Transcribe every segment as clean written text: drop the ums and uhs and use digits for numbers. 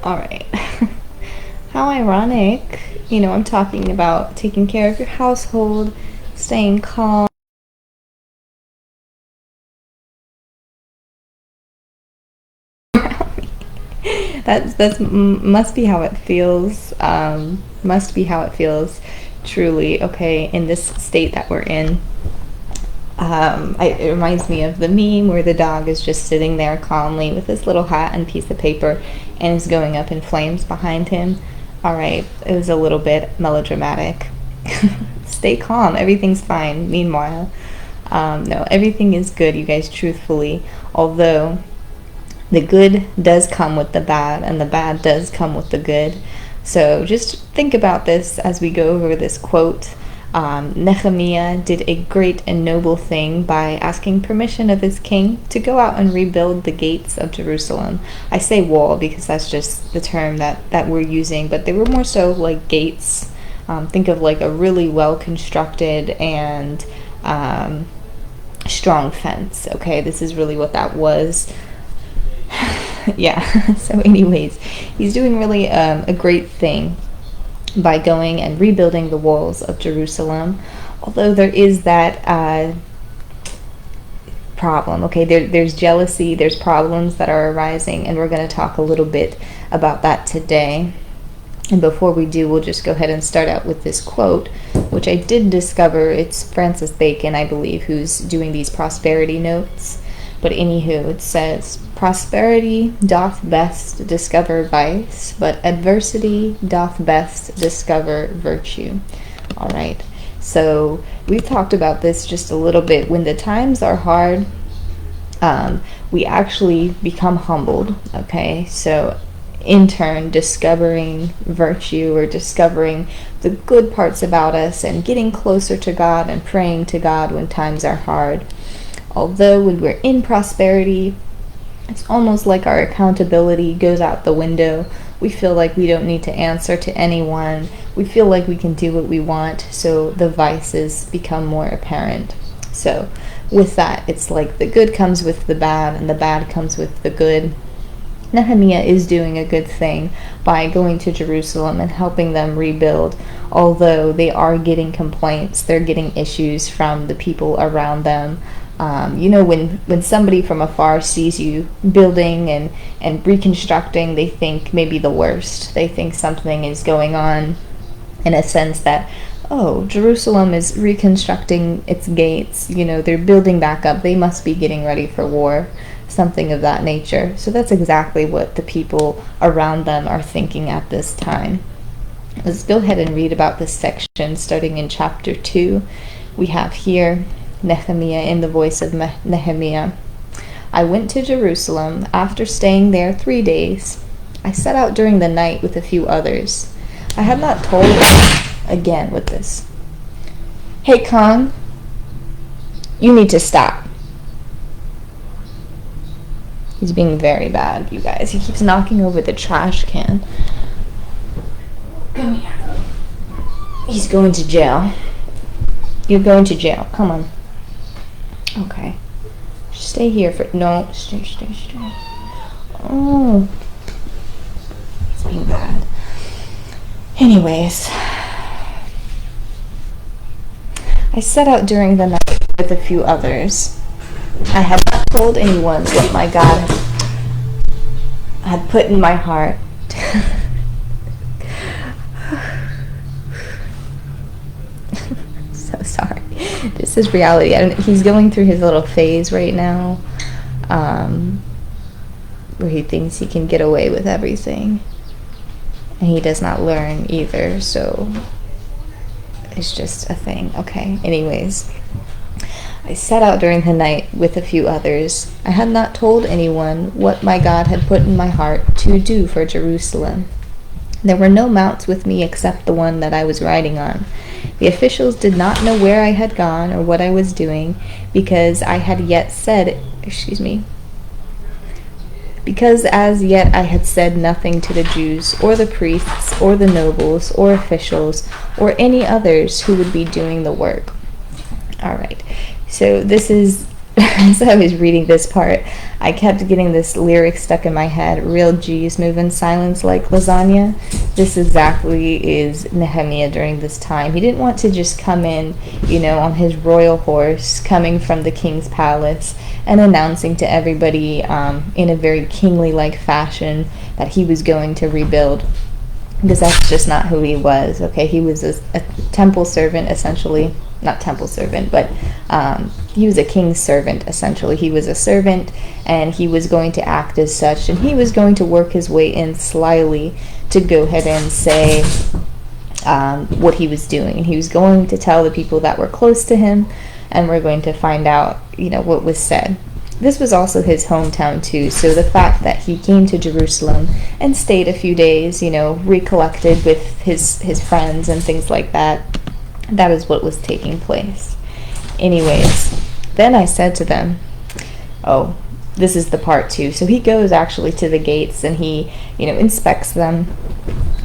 All right. How ironic. I'm talking about taking care of your household, staying calm. That's must be how it feels. Must be how it feels. Truly, okay, in this state that we're in. It reminds me of the meme where the dog is just sitting there calmly with his little hat and piece of paper and is going up in flames behind him. All right, it was a little bit melodramatic. Stay calm, everything's fine. Meanwhile, no, everything is good, you guys, truthfully. Although the good does come with the bad, and the bad does come with the good. So just think about this as we go over this quote. Nehemiah did a great and noble thing by asking permission of his king to go out and rebuild the gates of Jerusalem. I say wall because that's just the term that we're using, but they were more so like gates. Think of like a really well constructed and strong fence. Okay, this is really what that was. Yeah, so anyways, he's doing really a great thing by going and rebuilding the walls of Jerusalem. Although there is that problem, okay, there's jealousy, there's problems that are arising, and we're going to talk a little bit about that today. And before we do, we'll just go ahead and start out with this quote, which I did discover. It's Francis Bacon, I believe, who's doing these prosperity notes. But anywho, it says, "Prosperity doth best discover vice, but adversity doth best discover virtue." All right. So we've talked about this just a little bit. When the times are hard, we actually become humbled. Okay. So in turn, discovering virtue or discovering the good parts about us and getting closer to God and praying to God when times are hard. Although when we're in prosperity, it's almost like our accountability goes out the window. We feel like we don't need to answer to anyone. We feel like we can do what we want, so the vices become more apparent. So with that, it's like the good comes with the bad, and the bad comes with the good. Nehemiah is doing a good thing by going to Jerusalem and helping them rebuild, although they are getting complaints. They're getting issues from the people around them. When somebody from afar sees you building and reconstructing, they think maybe the worst. They think something is going on in a sense that, oh, Jerusalem is reconstructing its gates. They're building back up. They must be getting ready for war, something of that nature. So that's exactly what the people around them are thinking at this time. Let's go ahead and read about this section starting in chapter 2. We have here Nehemiah in the voice of Nehemiah. "I went to Jerusalem. After staying there 3 days, I set out during the night with a few others. I had not told again with this. Hey, Khan, you need to stop." He's being very bad, you guys. He keeps knocking over the trash can. Come here. He's going to jail. You're going to jail. Come on. Okay. Stay here for... No. Stay. Oh. He's being bad. Anyways. I set out during the night with a few others. I had not told anyone what my God had put in my heart. So sorry. This is reality. He's going through his little phase right now, where he thinks he can get away with everything, and he does not learn either. So it's just a thing. Okay. Anyways, I set out during the night with a few others. I had not told anyone what my God had put in my heart to do for Jerusalem. There were no mounts with me except the one that I was riding on. The officials did not know where I had gone or what I was doing, because as yet I had said nothing to the Jews or the priests or the nobles or officials or any others who would be doing the work. All right. So this is as I was reading this part, I kept getting this lyric stuck in my head: real G's move in silence like lasagna. This exactly is Nehemiah during this time. He didn't want to just come in, on his royal horse, coming from the king's palace, and announcing to everybody in a very kingly-like fashion that he was going to rebuild. Because that's just not who he was, okay? He was a temple servant, essentially. Not temple servant, but he was a king's servant, essentially. He was a servant, and he was going to act as such, and he was going to work his way in slyly to go ahead and say what he was doing. And he was going to tell the people that were close to him, and we're going to find out, what was said. This was also his hometown too, so the fact that he came to Jerusalem and stayed a few days, recollected with his friends and things like that, that is what was taking place. Anyways, then I said to them, oh, this is the part two. So he goes actually to the gates and he, inspects them,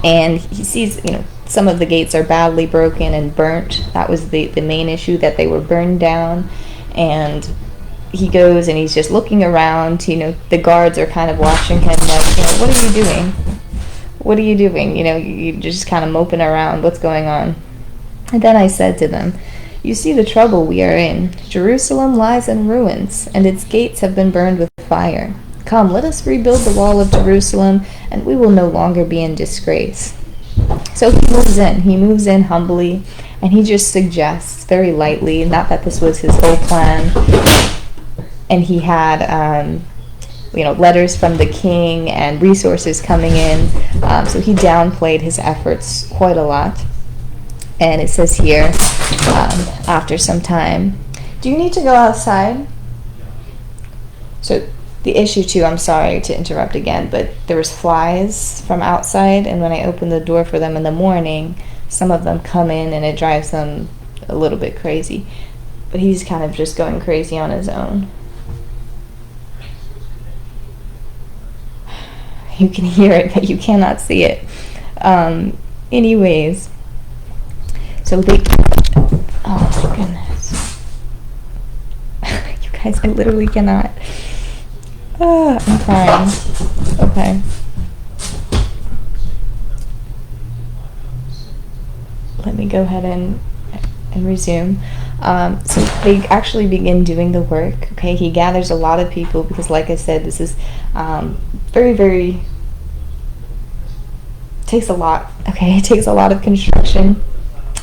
and he sees, some of the gates are badly broken and burnt. That was the main issue, that they were burned down. And he goes and he's just looking around, the guards are kind of watching him like, what are you doing? What are you doing? You're just kind of moping around. What's going on? And then I said to them, you see the trouble we are in. Jerusalem lies in ruins, and its gates have been burned with fire. Come, let us rebuild the wall of Jerusalem, and we will no longer be in disgrace. So he moves in humbly, and he just suggests very lightly, not that this was his whole plan, and he had letters from the king and resources coming in, so he downplayed his efforts quite a lot. And it says here, after some time, do you need to go outside? So the issue too, I'm sorry to interrupt again, but there was flies from outside, and when I open the door for them in the morning, some of them come in and it drives them a little bit crazy. But he's kind of just going crazy on his own. You can hear it, but you cannot see it. Anyways, so they, oh my goodness. You guys, I literally cannot. I'm crying. Okay. Let me go ahead and resume. So they actually begin doing the work. Okay, he gathers a lot of people because, like I said, this is very, very, takes a lot. Okay, it takes a lot of construction.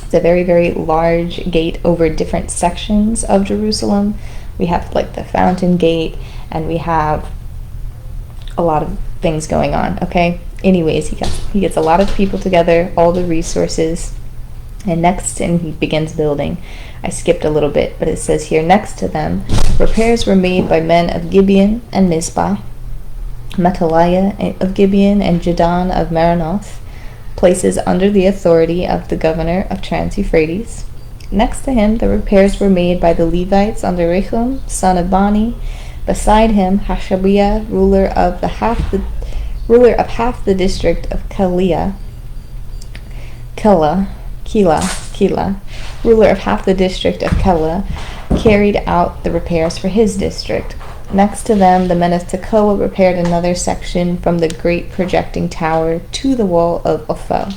It's a very, very large gate over different sections of Jerusalem. We have like the fountain gate, and we have a lot of things going on. Okay, anyways, he gets a lot of people together, all the resources, and he begins building. I skipped a little bit, but it says here, next to them, repairs were made by men of Gibeon and Mizpah, Melatiah of Gibeon and Jadon of Meronoth, places under the authority of the governor of Trans-Euphrates. Next to him, the repairs were made by the Levites under Rehum, son of Bani. Beside him, Hashabiah, ruler of half the district of Keilah, ruler of half the district of Keilah, carried out the repairs for his district. Next to them, the men of Tekoa repaired another section from the great projecting tower to the wall of Ophel.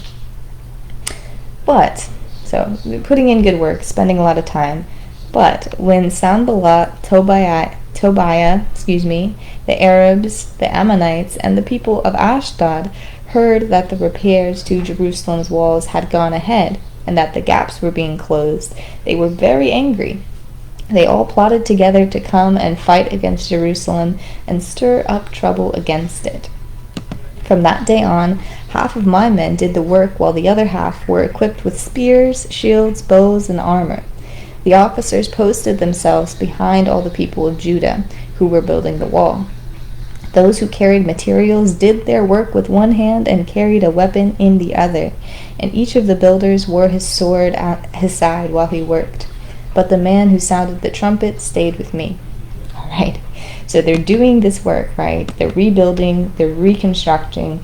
So putting in good work, spending a lot of time. But when Sanballat, Tobiah, the Arabs, the Ammonites, and the people of Ashdod heard that the repairs to Jerusalem's walls had gone ahead and that the gaps were being closed, they were very angry. They all plotted together to come and fight against Jerusalem and stir up trouble against it. From that day on, half of my men did the work, while the other half were equipped with spears, shields, bows, and armor. The officers posted themselves behind all the people of Judah who were building the wall. Those who carried materials did their work with one hand and carried a weapon in the other, and each of the builders wore his sword at his side while he worked. But the man who sounded the trumpet stayed with me. All right. So they're doing this work, right? They're rebuilding, they're reconstructing,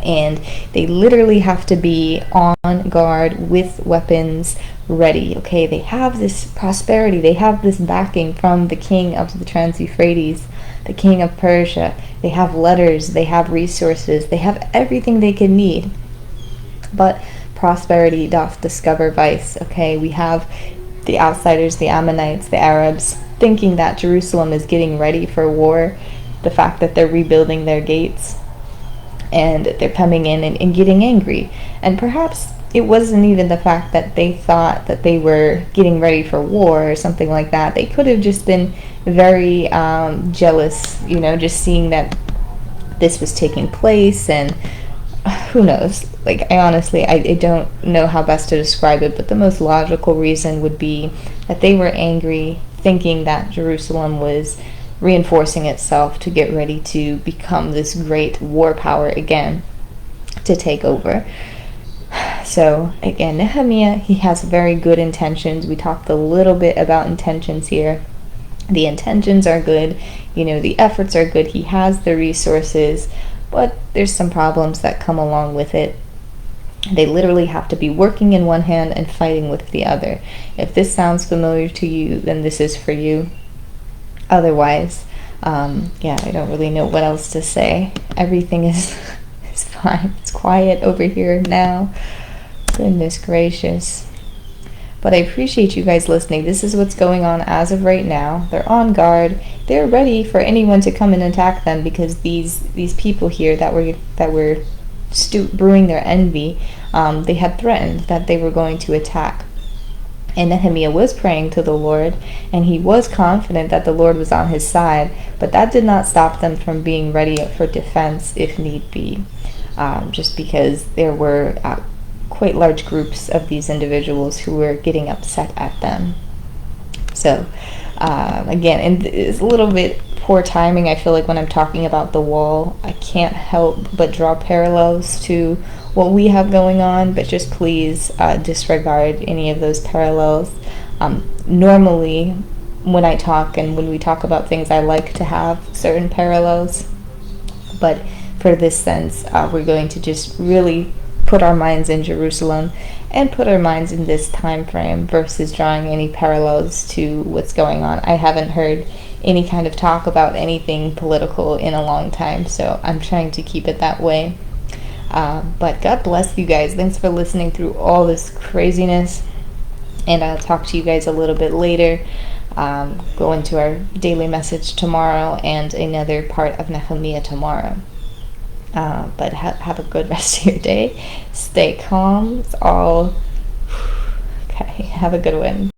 and they literally have to be on guard with weapons ready. Okay, they have this prosperity, they have this backing from the king of the Trans-Euphrates, the king of Persia. They have letters, they have resources, they have everything they can need. But prosperity doth discover vice. Okay, we have the outsiders, the Ammonites, the Arabs, thinking that Jerusalem is getting ready for war. The fact that they're rebuilding their gates and they're coming in and getting angry. And perhaps it wasn't even the fact that they thought that they were getting ready for war or something like that. They could have just been very jealous, just seeing that this was taking place, and who knows. Like, I don't know how best to describe it, but the most logical reason would be that they were angry, thinking that Jerusalem was reinforcing itself to get ready to become this great war power again, to take over. So again, Nehemiah, he has very good intentions. We talked a little bit about intentions here. The intentions are good, the efforts are good. He has the resources, but there's some problems that come along with it. They literally have to be working in one hand and fighting with the other. If this sounds familiar to you, then this is for you. Otherwise, I don't really know what else to say. Everything is fine. It's quiet over here now. Goodness gracious. But I appreciate you guys listening. This is what's going on as of right now. They're on guard. They're ready for anyone to come and attack them, because these people here that were brewing their envy, they had threatened that they were going to attack. And Nehemiah was praying to the Lord, and he was confident that the Lord was on his side, but that did not stop them from being ready for defense if need be, just because there were quite large groups of these individuals who were getting upset at them. So again, and it's a little bit poor timing. I feel like when I'm talking about the wall, I can't help but draw parallels to what we have going on, but just please disregard any of those parallels. Normally, when I talk and when we talk about things, I like to have certain parallels, but for this sense, we're going to just really put our minds in Jerusalem and put our minds in this time frame versus drawing any parallels to what's going on. I haven't heard any kind of talk about anything political in a long time, so I'm trying to keep it that way. But God bless you guys. Thanks for listening through all this craziness, and I'll talk to you guys a little bit later. Go into our daily message tomorrow and another part of Nehemiah tomorrow. But have a good rest of your day. Stay calm. It's all okay. Have a good one.